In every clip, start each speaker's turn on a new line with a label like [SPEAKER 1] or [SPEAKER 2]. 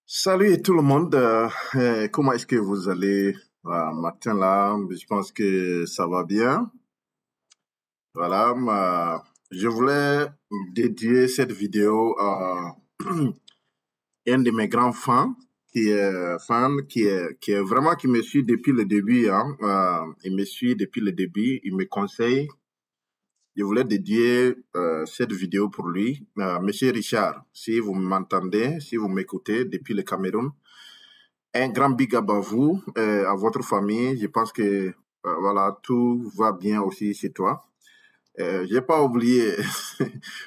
[SPEAKER 1] Salut tout le monde, comment est-ce que vous allez matin là? Je pense que ça va bien. Voilà, je voulais dédier cette vidéo à un de mes grands fans qui est vraiment qui me suit depuis le début, hein. Il me suit depuis le début, il me conseille. Je voulais dédier cette vidéo pour lui. Monsieur Richard, si vous m'entendez, si vous m'écoutez depuis le Cameroun, un grand big up à vous, à votre famille. Je pense que voilà, tout va bien aussi chez toi. J'ai pas oublié,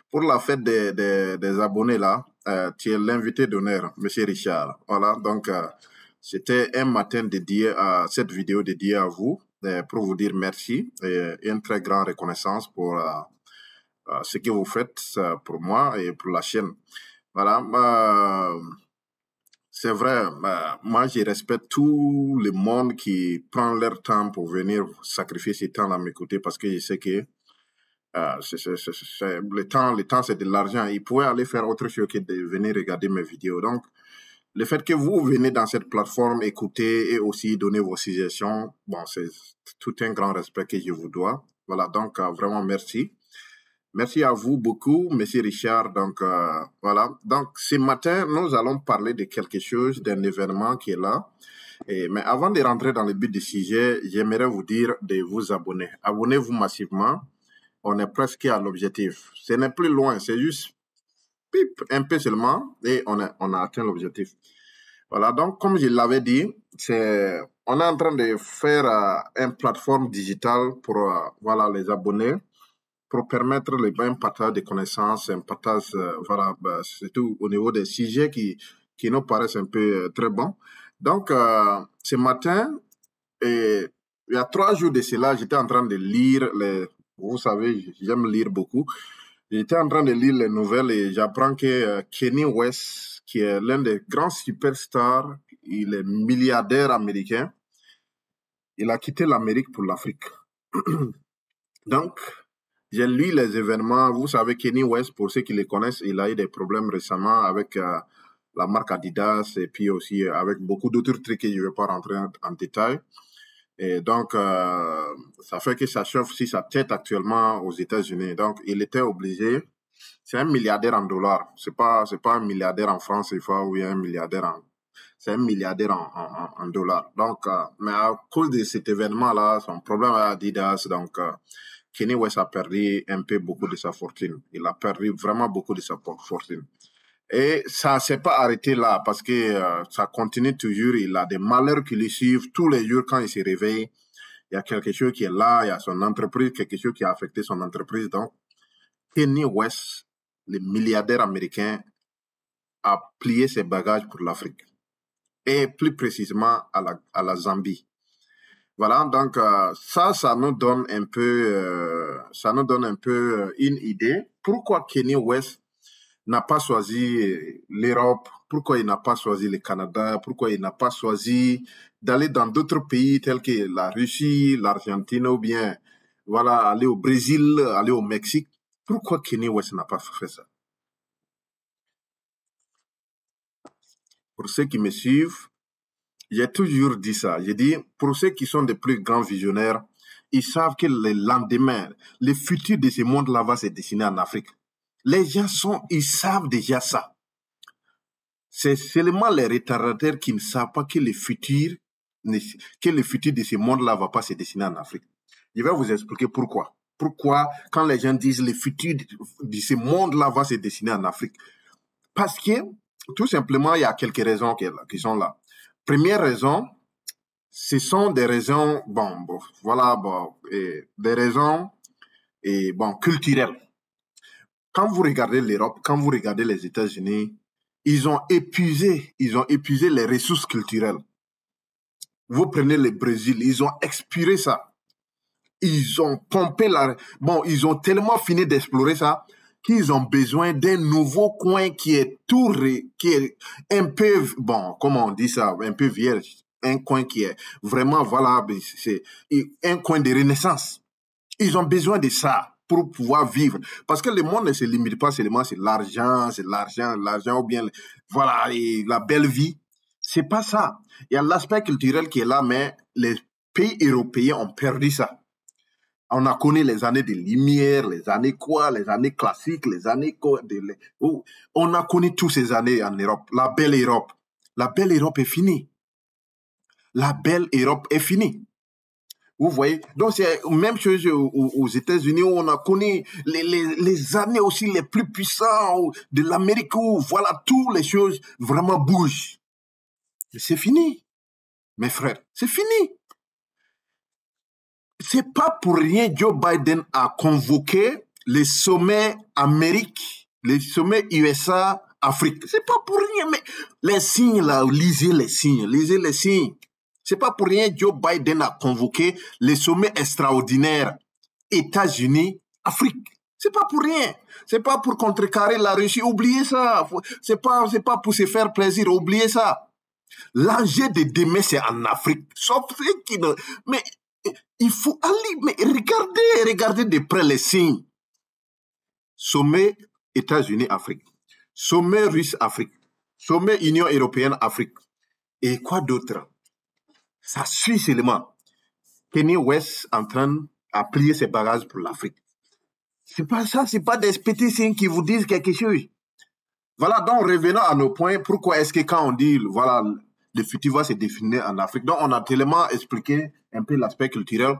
[SPEAKER 1] pour la fête des abonnés là, tu es l'invité d'honneur, Monsieur Richard. Voilà, donc c'était un matin dédié à cette vidéo dédiée à vous, pour vous dire merci et une très grande reconnaissance pour ce que vous faites pour moi et pour la chaîne. Voilà. C'est vrai, moi je respecte tout le monde qui prend leur temps pour venir sacrifier ce temps-là à m'écouter parce que je sais que le temps c'est de l'argent. Ils pouvaient aller faire autre chose que de venir regarder mes vidéos. Donc, le fait que vous venez dans cette plateforme écouter et aussi donner vos suggestions, bon, c'est tout un grand respect que je vous dois. Voilà, donc vraiment merci. Merci à vous beaucoup, Monsieur Richard. Donc, voilà. Donc, ce matin, nous allons parler de quelque chose, d'un événement qui est là. Mais avant de rentrer dans le but du sujet, j'aimerais vous dire de vous abonner. Abonnez-vous massivement. On est presque à l'objectif. Ce n'est plus loin, c'est juste pip, un peu seulement et on a atteint l'objectif. Voilà, donc comme je l'avais dit, on est en train de faire une plateforme digitale pour voilà, les abonnés pour permettre un partage de connaissances, un partage, voilà, surtout au niveau des sujets qui nous paraissent un peu très bons. Donc, ce matin, il y a 3 jours de cela, j'étais en train de lire vous savez, j'aime lire beaucoup. J'étais en train de lire les nouvelles et j'apprends que Kanye West, qui est l'un des grands superstars, il est milliardaire américain, il a quitté l'Amérique pour l'Afrique. Donc, j'ai lu les événements. Vous savez, Kanye West, pour ceux qui le connaissent, il a eu des problèmes récemment avec la marque Adidas et puis aussi avec beaucoup d'autres trucs que je ne vais pas rentrer en détail. Et donc, ça fait que ça chauffe aussi sa tête actuellement aux États-Unis. Donc, il était obligé. C'est un milliardaire en dollars. C'est pas un milliardaire en francs CFA ou un milliardaire c'est un milliardaire en dollars. Donc, mais à cause de cet événement-là, son problème à Adidas, donc, Kanye West a perdu un peu beaucoup de sa fortune. Il a perdu vraiment beaucoup de sa fortune. Et ça ne s'est pas arrêté là parce que ça continue toujours. Il a des malheurs qui le suivent tous les jours quand il se réveille. Il y a quelque chose qui est là, il y a son entreprise, quelque chose qui a affecté son entreprise. Donc, Kanye West, le milliardaire américain, a plié ses bagages pour l'Afrique et plus précisément à la Zambie. Voilà, donc ça nous donne un peu, une idée. Pourquoi Kanye West n'a pas choisi l'Europe? Pourquoi il n'a pas choisi le Canada? Pourquoi il n'a pas choisi d'aller dans d'autres pays tels que la Russie, l'Argentine ou bien voilà aller au Brésil, aller au Mexique? Pourquoi Kanye West n'a pas fait ça? Pour ceux qui me suivent, j'ai toujours dit ça. J'ai dit, pour ceux qui sont des plus grands visionnaires, ils savent que le lendemain, le futur de ce monde-là va se dessiner en Afrique. Les gens ils savent déjà ça. C'est seulement les retardataires qui ne savent pas que le futur de ce monde-là va pas se dessiner en Afrique. Je vais vous expliquer pourquoi. Pourquoi, quand les gens disent le futur de ce monde-là va se dessiner en Afrique? Parce que, tout simplement, il y a quelques raisons qui sont là. Première raison, ce sont des raisons, des raisons culturelles. Quand vous regardez l'Europe, quand vous regardez les États-Unis, ils ont épuisé les ressources culturelles. Vous prenez le Brésil, ils ont expiré ça. Ils ont pompé ils ont tellement fini d'explorer ça qu'ils ont besoin d'un nouveau coin qui est qui est un peu, comment on dit ça, un peu vierge. Un coin qui est vraiment valable, c'est un coin de renaissance. Ils ont besoin de ça pour pouvoir vivre. Parce que le monde ne se limite pas seulement c'est l'argent, ou bien, voilà, et la belle vie. C'est pas ça. Il y a l'aspect culturel qui est là, mais les pays européens ont perdu ça. On a connu les années de lumière, les années quoi, les années classiques, les années quoi. On a connu toutes ces années en Europe. La belle Europe. La belle Europe est finie. La belle Europe est finie. Vous voyez? Donc, c'est la même chose aux États-Unis où on a connu les années aussi les plus puissantes de l'Amérique où, voilà, toutes les choses vraiment bougent. C'est fini, mes frères. C'est fini. C'est pas pour rien Joe Biden a convoqué les sommets Amérique, les sommets USA, Afrique. C'est pas pour rien, mais les signes là, lisez les signes, lisez les signes. C'est pas pour rien Joe Biden a convoqué les sommets extraordinaires États-Unis, Afrique. C'est pas pour rien. C'est pas pour contrecarrer la Russie. Oubliez ça. C'est pas pour se faire plaisir. Oubliez ça. L'enjeu de demain, c'est en Afrique. Sauf qui ne... Mais il faut aller... Mais regardez de près les signes. Sommet États-Unis, Afrique. Sommet Russe-Afrique. Sommet Union Européenne, Afrique. Et quoi d'autre? Ça suit seulement. Kanye West en train de plier ses bagages pour l'Afrique. C'est pas ça, c'est pas des petits signes qui vous disent quelque chose. Voilà, donc revenons à nos points. Pourquoi est-ce que quand on dit, voilà, le futur va se définir en Afrique, donc on a tellement expliqué un peu l'aspect culturel.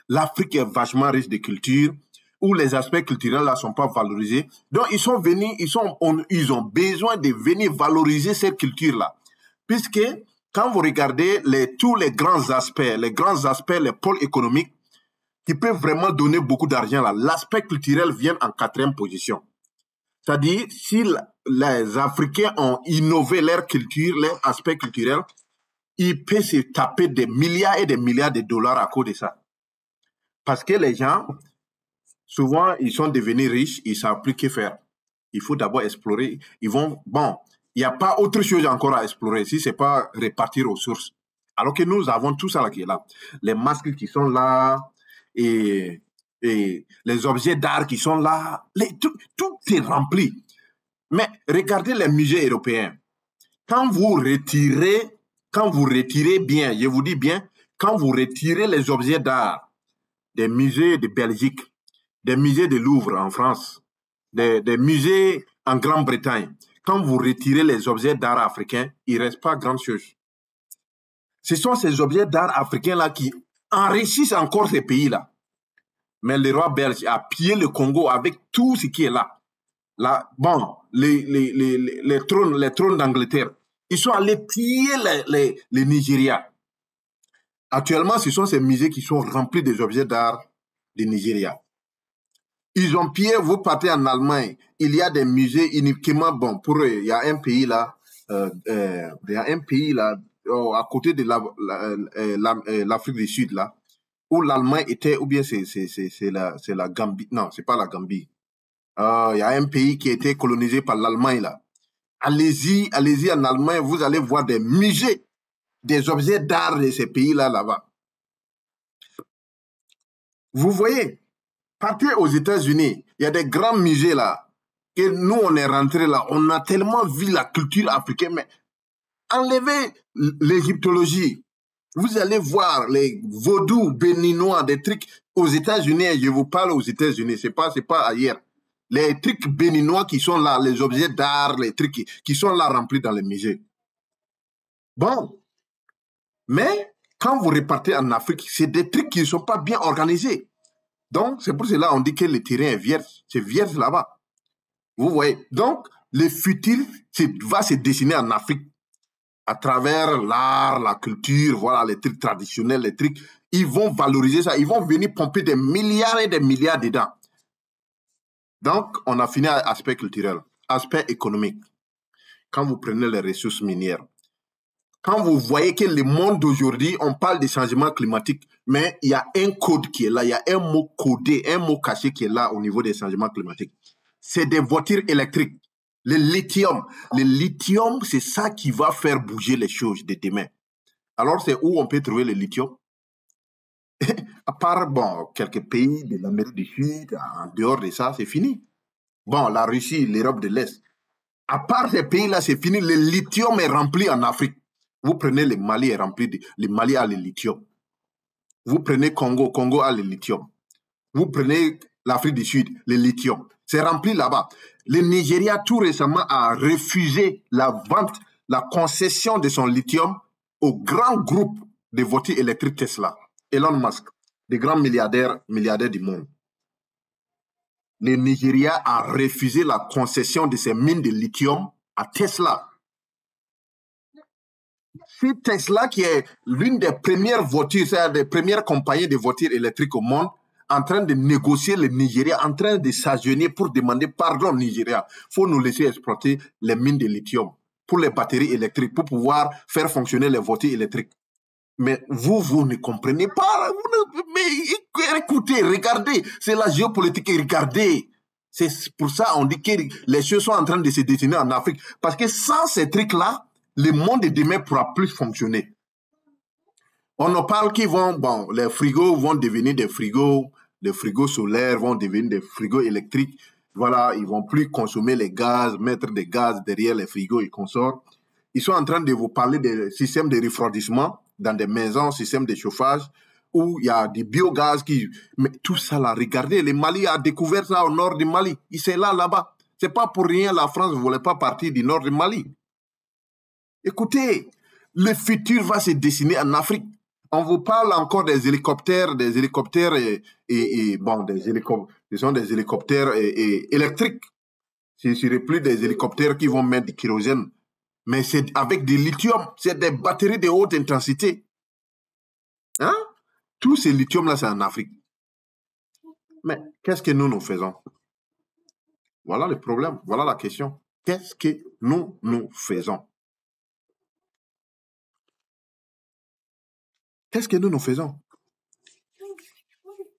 [SPEAKER 1] L'Afrique est vachement riche de culture, où les aspects culturels là sont pas valorisés. Donc ils sont venus, ils ont besoin de venir valoriser cette culture-là. Puisque quand vous regardez tous les grands aspects, les pôles économiques, qui peuvent vraiment donner beaucoup d'argent là, l'aspect culturel vient en 4e position. C'est-à-dire, si les Africains ont innové leur culture, leur aspect culturel, ils peuvent se taper des milliards et des milliards de dollars à cause de ça. Parce que les gens, souvent, ils sont devenus riches, ils ne savent plus que faire. Il faut d'abord explorer. Il n'y a pas autre chose encore à explorer si ce n'est pas répartir aux sources. Alors que nous avons tout ça là qui est là. Les masques qui sont là, et les objets d'art qui sont là, tout est rempli. Mais regardez les musées européens. Quand vous retirez bien, je vous dis bien, quand vous retirez les objets d'art des musées de Belgique, des musées de Louvre en France, des musées en Grande-Bretagne, quand vous retirez les objets d'art africains, il ne reste pas grand-chose. Ce sont ces objets d'art africains-là qui enrichissent encore ces pays-là. Mais le roi belge a pillé le Congo avec tout ce qui est là. Les trônes d'Angleterre. Ils sont allés piller les Nigeria. Actuellement, ce sont ces musées qui sont remplis des objets d'art du Nigeria. Ils ont pillé, vous partez en Allemagne, il y a des musées uniquement, pour eux, il y a un pays là, à côté de l'Afrique du Sud là, où l'Allemagne était, ou bien c'est la Gambie, non, c'est pas la Gambie. Il y a un pays qui a été colonisé par l'Allemagne là. Allez-y en Allemagne, vous allez voir des musées, des objets d'art de ces pays-là là-bas. Vous voyez, partez aux États-Unis, il y a des grands musées là, que nous on est rentrés là, on a tellement vu la culture africaine, mais enlevez l'égyptologie. Vous allez voir les vaudous béninois, des trucs aux États-Unis, je vous parle aux États-Unis, c'est pas ailleurs. Les trucs béninois qui sont là, les objets d'art, les trucs qui sont là remplis dans les musées. Bon, mais quand vous repartez en Afrique, c'est des trucs qui ne sont pas bien organisés. Donc, c'est pour cela qu'on dit que le terrain est vierge. C'est vierge là-bas. Vous voyez? Donc, le futur va se dessiner en Afrique à travers l'art, la culture, voilà, les trucs traditionnels, les trucs. Ils vont valoriser ça. Ils vont venir pomper des milliards et des milliards dedans. Donc, on a fini à l'aspect culturel. Aspect économique. Quand vous prenez les ressources minières, quand vous voyez que le monde d'aujourd'hui, on parle de changement climatique, mais il y a un code qui est là, il y a un mot codé, un mot caché qui est là au niveau des changements climatiques. C'est des voitures électriques. Le lithium. Le lithium, c'est ça qui va faire bouger les choses de demain. Alors, c'est où on peut trouver le lithium? À part, bon, quelques pays de l'Amérique du Sud, en dehors de ça, c'est fini. Bon, la Russie, l'Europe de l'Est. À part ces pays-là, c'est fini. Le lithium est rempli en Afrique. Vous prenez le Mali est rempli le Mali a le lithium. Vous prenez Congo, Congo a le lithium. Vous prenez l'Afrique du Sud, le lithium. C'est rempli là-bas. Le Nigeria, tout récemment, a refusé la vente, la concession de son lithium au grand groupe de voitures électriques Tesla, Elon Musk, des grands milliardaires du monde. Le Nigeria a refusé la concession de ses mines de lithium à Tesla. C'est Tesla qui est l'une des premières voitures, c'est-à-dire des premières compagnies de voitures électriques au monde, en train de négocier le Nigeria, en train de s'agenouiller pour demander pardon au Nigeria. Il faut nous laisser exploiter les mines de lithium pour les batteries électriques, pour pouvoir faire fonctionner les voitures électriques. Mais vous ne comprenez pas. Mais écoutez, regardez, c'est la géopolitique, regardez. C'est pour ça qu'on dit que les choses sont en train de se détenir en Afrique. Parce que sans ces trucs-là, le monde de demain ne pourra plus fonctionner. On en parle qu'ils vont, bon, les frigos vont devenir des frigos solaires vont devenir des frigos électriques. Voilà, ils vont plus consommer les gaz, mettre des gaz derrière les frigos et consorts. Ils sont en train de vous parler des systèmes de refroidissement dans des maisons, systèmes de chauffage, où il y a du biogaz qui... Mais tout ça là, regardez, le Mali a découvert ça au nord du Mali. C'est là-bas. C'est pas pour rien la France ne voulait pas partir du nord du Mali. Écoutez, le futur va se dessiner en Afrique. On vous parle encore des hélicoptères bon, ce sont des hélicoptères électriques. Ce ne serait plus des hélicoptères qui vont mettre du kérosène, mais c'est avec du lithium, c'est des batteries de haute intensité. Hein? Tous ces lithiums-là, c'est en Afrique. Mais qu'est-ce que nous faisons? Voilà le problème, voilà la question. Qu'est-ce que nous faisons? Qu'est-ce que nous faisons?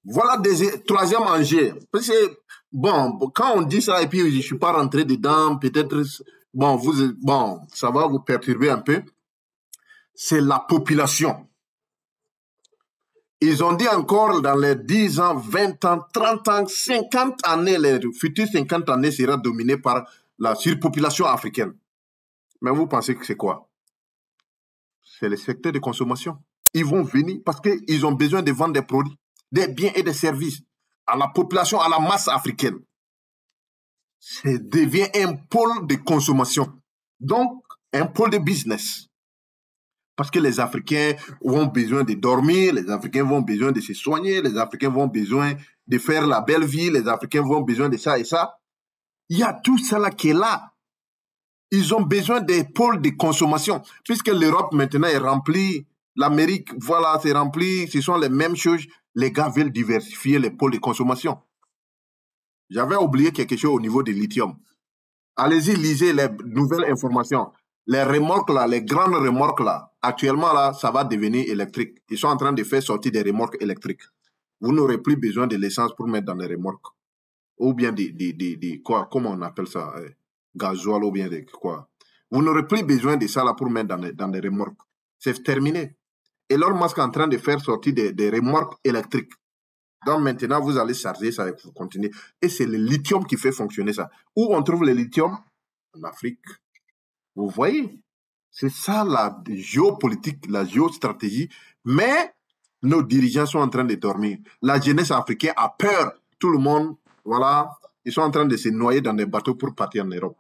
[SPEAKER 1] Voilà troisième enjeu. Parce que, bon, quand on dit ça et puis je ne suis pas rentré dedans, peut-être, bon, ça va vous perturber un peu. C'est la population. Ils ont dit encore dans les 10 ans, 20 ans, 30 ans, 50 années, les futures 50 années sera dominées par la surpopulation africaine. Mais vous pensez que c'est quoi? C'est le secteur de consommation. Ils vont venir parce qu'ils ont besoin de vendre des produits, des biens et des services à la population, à la masse africaine. Ça devient un pôle de consommation. Donc, un pôle de business. Parce que les Africains ont besoin de dormir, les Africains vont besoin de se soigner, les Africains vont besoin de faire la belle vie, les Africains vont besoin de ça et ça. Il y a tout ça là qui est là. Ils ont besoin des pôles de consommation. Puisque l'Europe maintenant est remplie, l'Amérique, voilà, c'est rempli, ce sont les mêmes choses. Les gars veulent diversifier les pôles de consommation. J'avais oublié quelque chose au niveau du lithium. Allez-y, lisez les nouvelles informations. Les remorques là, les grandes remorques là, actuellement là, ça va devenir électrique. Ils sont en train de faire sortir des remorques électriques. Vous n'aurez plus besoin de l'essence pour mettre dans les remorques. Ou bien quoi, comment on appelle ça, gasoil ou bien de quoi. Vous n'aurez plus besoin de ça là pour mettre dans les remorques. C'est terminé. Elon Musk est en train de faire sortir des remorques électriques. Donc maintenant, vous allez charger ça et vous continuez. Et c'est le lithium qui fait fonctionner ça. Où on trouve le lithium? En Afrique. Vous voyez? C'est ça la géopolitique, la géostratégie. Mais nos dirigeants sont en train de dormir. La jeunesse africaine a peur. Tout le monde, voilà, ils sont en train de se noyer dans des bateaux pour partir en Europe.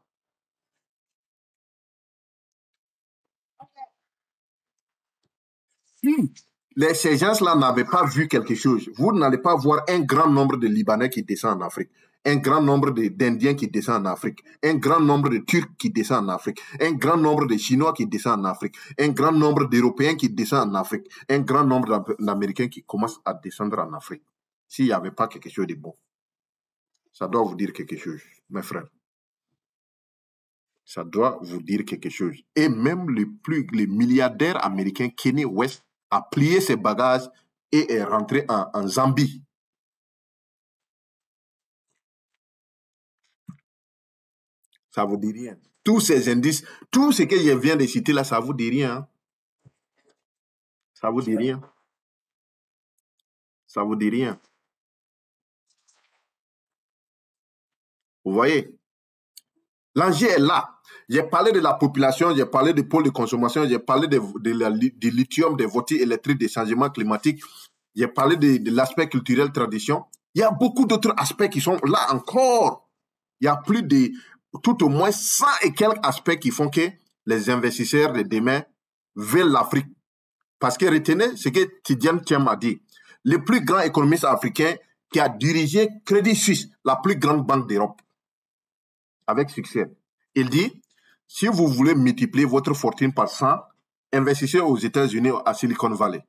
[SPEAKER 1] Ces gens-là n'avaient pas vu quelque chose. Vous n'allez pas voir un grand nombre de Libanais qui descendent en Afrique, un grand nombre d'Indiens qui descendent en Afrique, un grand nombre de Turcs qui descendent en Afrique, un grand nombre de Chinois qui descendent en Afrique, un grand nombre d'Européens qui descendent en Afrique, un grand nombre d'Américains qui commencent à descendre en Afrique. S'il n'y avait pas quelque chose de bon, ça doit vous dire quelque chose, mes frères. Ça doit vous dire quelque chose. Et même les milliardaires américains, Kanye West, a plié ses bagages et est rentré en Zambie. Ça vous dit rien. Tous ces indices, tout ce que je viens de citer là, ça vous dit rien. Hein? Ça vous dit rien. Ça vous dit rien. Vous voyez? L'enjeu est là. J'ai parlé de la population, j'ai parlé des pôles de consommation, j'ai parlé du lithium, des voitures électriques, des changements climatiques, j'ai parlé de l'aspect culturel, tradition. Il y a beaucoup d'autres aspects qui sont là encore. Il y a plus de, tout au moins 100 et quelques aspects qui font que les investisseurs de demain veulent l'Afrique. Parce que retenez ce que Tidjane Thiam a dit. Le plus grand économiste africain qui a dirigé Crédit Suisse, la plus grande banque d'Europe, avec succès. Il dit, si vous voulez multiplier votre fortune par 100, investissez aux États-Unis, à Silicon Valley.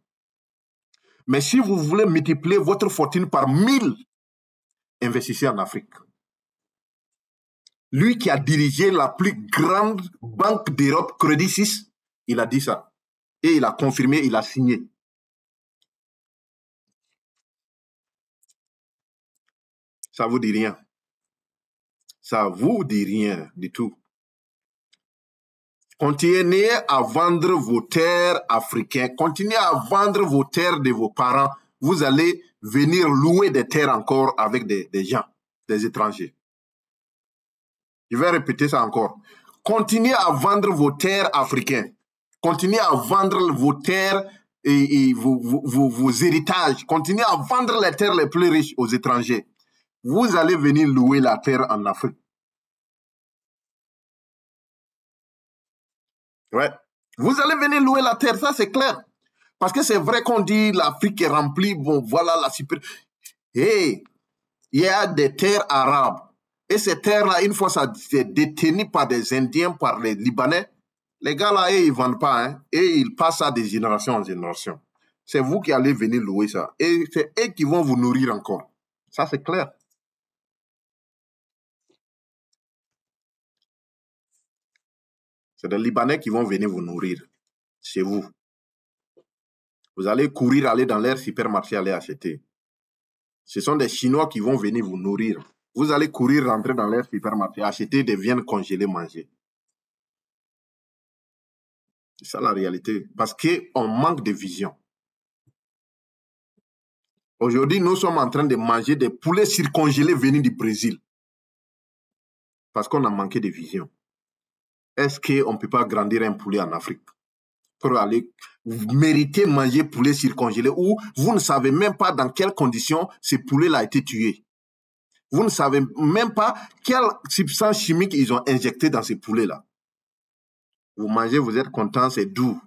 [SPEAKER 1] Mais si vous voulez multiplier votre fortune par 1000, investissez en Afrique. Lui qui a dirigé la plus grande banque d'Europe, Crédit Suisse, il a dit ça. Et il a confirmé, il a signé. Ça vous dit rien. Ça vous dit rien du tout. Continuez à vendre vos terres africaines. Continuez à vendre vos terres de vos parents. Vous allez venir louer des terres encore avec des gens, des étrangers. Je vais répéter ça encore. Continuez à vendre vos terres africaines. Continuez à vendre vos terres et vos héritages. Continuez à vendre les terres les plus riches aux étrangers. Vous allez venir louer la terre en Afrique. Ouais. Vous allez venir louer la terre, ça c'est clair. Parce que c'est vrai qu'on dit l'Afrique est remplie, bon voilà la super. Hey, il y a des terres arabes. Et ces terres-là, une fois ça c'est détenu par des Indiens, par les Libanais, les gars là, ils ne vendent pas, hein, et ils passent ça de génération en génération. C'est vous qui allez venir louer ça. Et c'est eux qui vont vous nourrir encore. Ça c'est clair. C'est des Libanais qui vont venir vous nourrir. C'est vous. Vous allez courir, aller dans leur supermarché, aller acheter. Ce sont des Chinois qui vont venir vous nourrir. Vous allez courir, rentrer dans leur supermarché, acheter des viandes congelées, manger. C'est ça la réalité. Parce qu'on manque de vision. Aujourd'hui, nous sommes en train de manger des poulets surcongelés venus du Brésil. Parce qu'on a manqué de vision. Est-ce qu'on ne peut pas grandir un poulet en Afrique pour aller mériter manger poulet surcongelé ou vous ne savez même pas dans quelles conditions ce poulet-là a été tué. Vous ne savez même pas quelle substance chimique ils ont injecté dans ces poulets-là. Vous mangez, vous êtes content, c'est doux.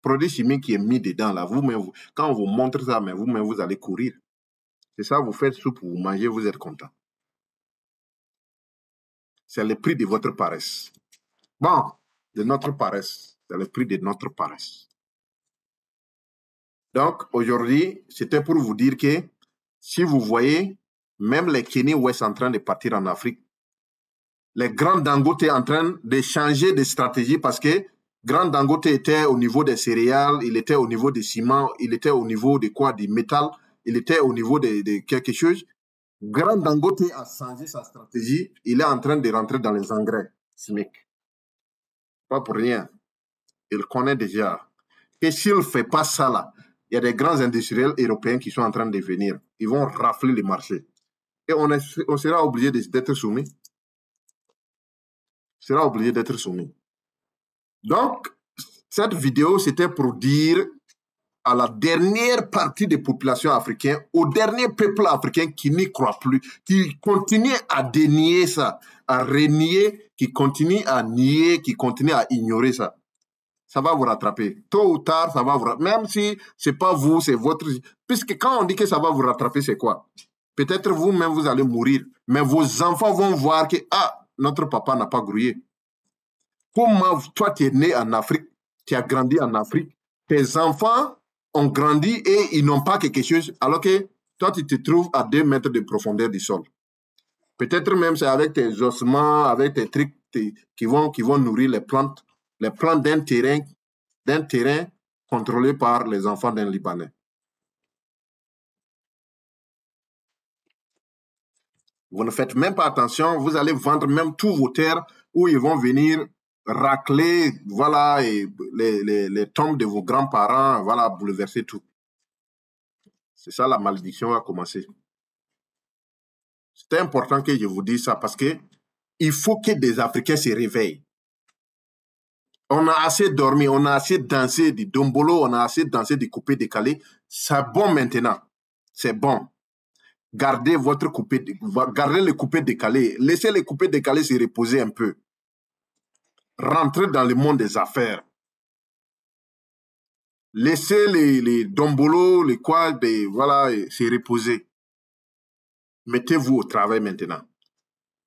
[SPEAKER 1] Produit chimique qui est mis dedans, là, vous-même, quand on vous montre ça, mais vous-même, vous allez courir. C'est ça, vous faites soupe, vous mangez, vous êtes content. C'est le prix de votre paresse. Bon, de notre paresse. C'est le prix de notre paresse. Donc, aujourd'hui, c'était pour vous dire que si vous voyez, même les Kenny West en train de partir en Afrique, les grands Dangote en train de changer de stratégie parce que Grand Dangote était au niveau des céréales, il était au niveau des ciments, il était au niveau de quoi? Du métal, il était au niveau de quelque chose. Grand Dangote a changé sa stratégie, il est en train de rentrer dans les engrais chimiques. Pas pour rien. Il connaît déjà que s'il ne fait pas ça là, il y a des grands industriels européens qui sont en train de venir. Ils vont rafler le marché. Et on sera obligé d'être soumis. Sera obligé d'être soumis. Donc, cette vidéo, c'était pour dire à la dernière partie des populations africaines, au dernier peuple africain qui n'y croit plus, qui continue à dénier ça, à renier, qui continue à nier, qui continue à ignorer ça. Ça va vous rattraper. Tôt ou tard, ça va vous rattraper. Même si ce n'est pas vous, c'est votre... Puisque quand on dit que ça va vous rattraper, c'est quoi? Peut-être vous-même, vous allez mourir. Mais vos enfants vont voir que, ah, notre papa n'a pas grouillé. Comment toi, tu es né en Afrique, tu as grandi en Afrique, tes enfants ont grandi et ils n'ont pas quelque chose, alors que toi, tu te trouves à 2 mètres de profondeur du sol. Peut-être même c'est avec tes ossements, avec tes trucs qui vont nourrir les plantes d'un terrain contrôlé par les enfants d'un Libanais. Vous ne faites même pas attention, vous allez vendre même tous vos terres où ils vont venir racler, voilà, et les tombes de vos grands-parents, voilà, bouleverser tout. C'est ça, la malédiction va commencer. C'est important que je vous dise ça parce que il faut que des Africains se réveillent. On a assez dormi, on a assez dansé du dombolo, on a assez dansé du coupé décalé. C'est bon maintenant. C'est bon. Gardez votre coupé, gardez le coupé décalé. Laissez les coupés décalés se reposer un peu. Rentrez dans le monde des affaires. Laissez les dombolos, les quoi, voilà, se reposer. Mettez-vous au travail maintenant.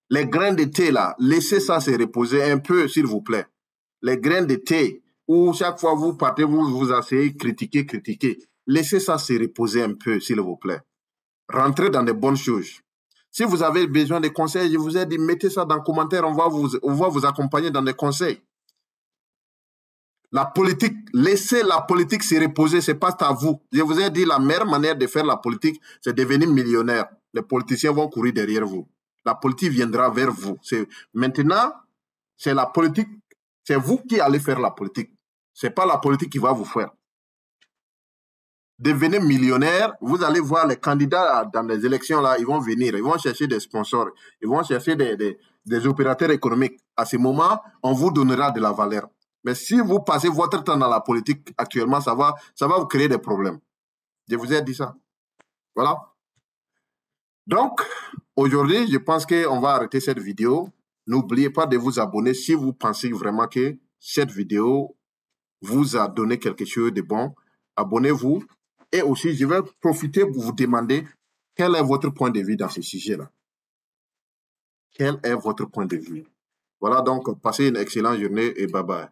[SPEAKER 1] Les grains de thé, là, laissez ça se reposer un peu, s'il vous plaît. Les grains de thé, où chaque fois vous partez, vous vous asseyez, critiquer. Laissez ça se reposer un peu, s'il vous plaît. Rentrez dans de bonnes choses. Si vous avez besoin de conseils, je vous ai dit, mettez ça dans les commentaires, on va vous accompagner dans des conseils. La politique, laissez la politique se reposer, c'est pas à vous. Je vous ai dit, la meilleure manière de faire la politique, c'est de devenir millionnaire. Les politiciens vont courir derrière vous. La politique viendra vers vous. Maintenant, c'est la politique, c'est vous qui allez faire la politique. C'est pas la politique qui va vous faire. Devenez millionnaire, vous allez voir les candidats dans les élections là, ils vont venir, ils vont chercher des sponsors, ils vont chercher des opérateurs économiques. À ce moment, on vous donnera de la valeur. Mais si vous passez votre temps dans la politique actuellement, ça va vous créer des problèmes. Je vous ai dit ça. Voilà. Donc, aujourd'hui, je pense qu'on va arrêter cette vidéo. N'oubliez pas de vous abonner si vous pensez vraiment que cette vidéo vous a donné quelque chose de bon. Abonnez-vous. Et aussi, je vais profiter pour vous demander quel est votre point de vue dans ce sujet-là. Quel est votre point de vue? Voilà, donc, passez une excellente journée et bye bye.